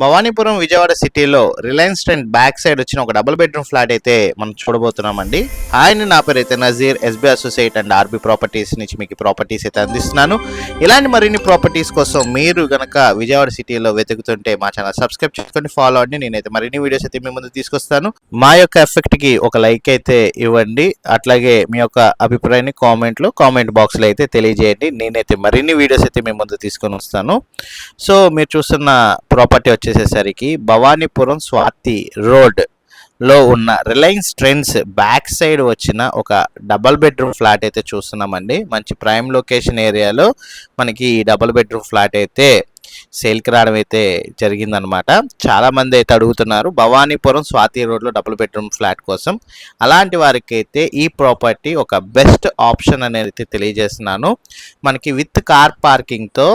భవానీపురం విజయవాడ సిటీలో Reliance trend back side వచ్చిన ఒక డబుల్ బెడ్రూమ్ ఫ్లాట్ అయితే మనం చూడబోతున్నామండి. ఆయన నా పేరు అయితే Nazir, SB associate and RB properties నుంచి మీకు ప్రాపర్టీస్ అయితే అందిస్తున్నాను. ఇలాంటి మరిన్ని ప్రాపర్టీస్ కోసం మీరు గనక విజయవాడ సిటీలో వెతుకుతుంటే మా ఛానల్ సబ్స్క్రైబ్ చేసుకొని ఫాలో అవ్వండి. నేనైతే మరిన్ని వీడియోస్ అయితే మీ ముందు తీసుకొస్తాను. మా యొక్క ఎఫెక్ట్ కి ఒక లైక్ అయితే ఇవ్వండి. అట్లాగే మీ యొక్క అభిప్రాయాన్ని కామెంట్ బాక్స్ లో అయితే తెలియజేయండి. నేనైతే మరిన్ని వీడియోస్ అయితే మీ ముందు తీసుకొని వస్తాను. సో మీరు చూస్తున్న ప్రాపర్టీ వచ్చేసేసరికి భవానీపురం స్వాతి రోడ్ లో ఉన్న రిలయన్స్ ట్రెండ్స్ బ్యాక్ సైడ్ వచ్చిన ఒక డబల్ బెడ్రూమ్ ఫ్లాట్ అయితే చూస్తున్నామండి. మంచి ప్రైమ్ లొకేషన్ ఏరియాలో మనకి ఈ డబల్ బెడ్రూమ్ ఫ్లాట్ అయితే సేల్కి రావడం అయితే జరిగిందనమాట. చాలామంది అయితే అడుగుతున్నారు భవానీపురం స్వాతి రోడ్లో డబుల్ బెడ్రూమ్ ఫ్లాట్ కోసం. అలాంటి వారికి అయితే ఈ ప్రాపర్టీ ఒక బెస్ట్ ఆప్షన్ అనేది తెలియజేస్తున్నాను. మనకి విత్ కార్ పార్కింగ్తో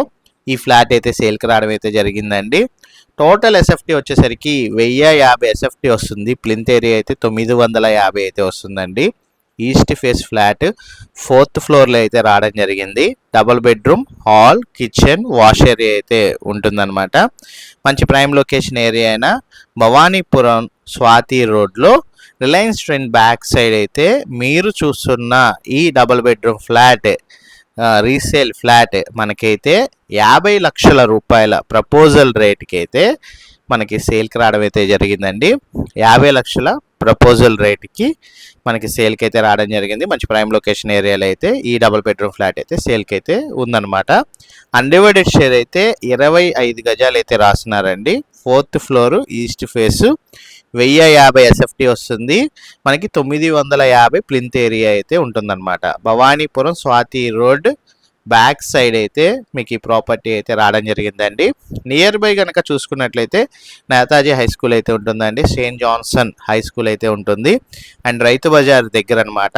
ఈ ఫ్లాట్ అయితే సేల్కి రావడం అయితే జరిగిందండి. టోటల్ ఎస్ఎఫ్టీ వచ్చేసరికి 1050 ఎస్ఎఫ్టీ వస్తుంది. ప్లింత్ ఏరియా అయితే 950 అయితే వస్తుందండి. ఈస్ట్ ఫేస్ ఫ్లాట్ 4th ఫ్లోర్లో అయితే రావడం జరిగింది. Double bedroom, hall, kitchen, wash area అయితే ఉంటుందన్నమాట. మంచి ప్రైమ్ లొకేషన్ ఏరియా అయిన భవానీపురం స్వాతి రోడ్లో రిలయన్స్ ట్రెండ్ బ్యాక్ సైడ్ అయితే మీరు చూస్తున్న ఈ double bedroom flat resale flat మనకైతే 50 లక్షల రూపాయల ప్రపోజల్ రేట్కి అయితే మనకి సేల్కి రావడం అయితే జరిగిందండి. 50 లక్షల ప్రపోజల్ రేట్కి మనకి సేల్కి అయితే రావడం జరిగింది. మంచి ప్రైమ్ లొకేషన్ ఏరియాలో అయితే ఈ డబుల్ బెడ్రూమ్ ఫ్లాట్ అయితే సేల్కి అయితే ఉందన్నమాట. అన్డివైడెడ్ షేర్ అయితే 25 గజాలు అయితే రాస్తున్నారండి. 4th floor, east face, 1050 SFT వస్తుంది. మనకి 950 ప్లింత్ ఏరియా అయితే ఉంటుందన్నమాట. Bhavanipuram Swathi road back side అయితే మీకు ఈ ప్రాపర్టీ అయితే రావడం జరిగిందండి. నియర్ బై కనుక చూసుకున్నట్లయితే నేతాజీ హై స్కూల్ అయితే ఉంటుందండి. సెయింట్ జాన్సన్ హై స్కూల్ అయితే ఉంటుంది. అండ్ రైతు బజార్ దగ్గర అనమాట.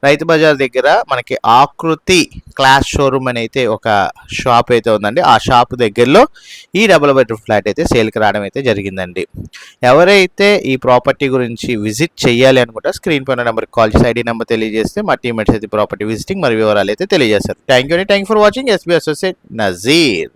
రైతు బజార్ దగ్గర మనకి ఆకృతి క్లాస్ షోరూమ్ అని అయితే ఒక షాప్ అయితే ఉందండి. ఆ షాప్ దగ్గరలో ఈ డబుల్ బెడ్రూమ్ ఫ్లాట్ అయితే సేల్కి రావడం అయితే జరిగిందండి. ఎవరైతే ఈ ప్రాపర్టీ గురించి విజిట్ చేయాలి అనుకుంటే స్క్రీన్ పైన నెంబర్కి కాల్ చేసి ఐడి నెంబర్ తెలియజేస్తే మా టీమేట్స్ అయితే ప్రాపర్టీ విజిటింగ్ మరియు వివరాలు అయితే తెలియజేస్తారు. Thank you for watching. SB associate Nazir.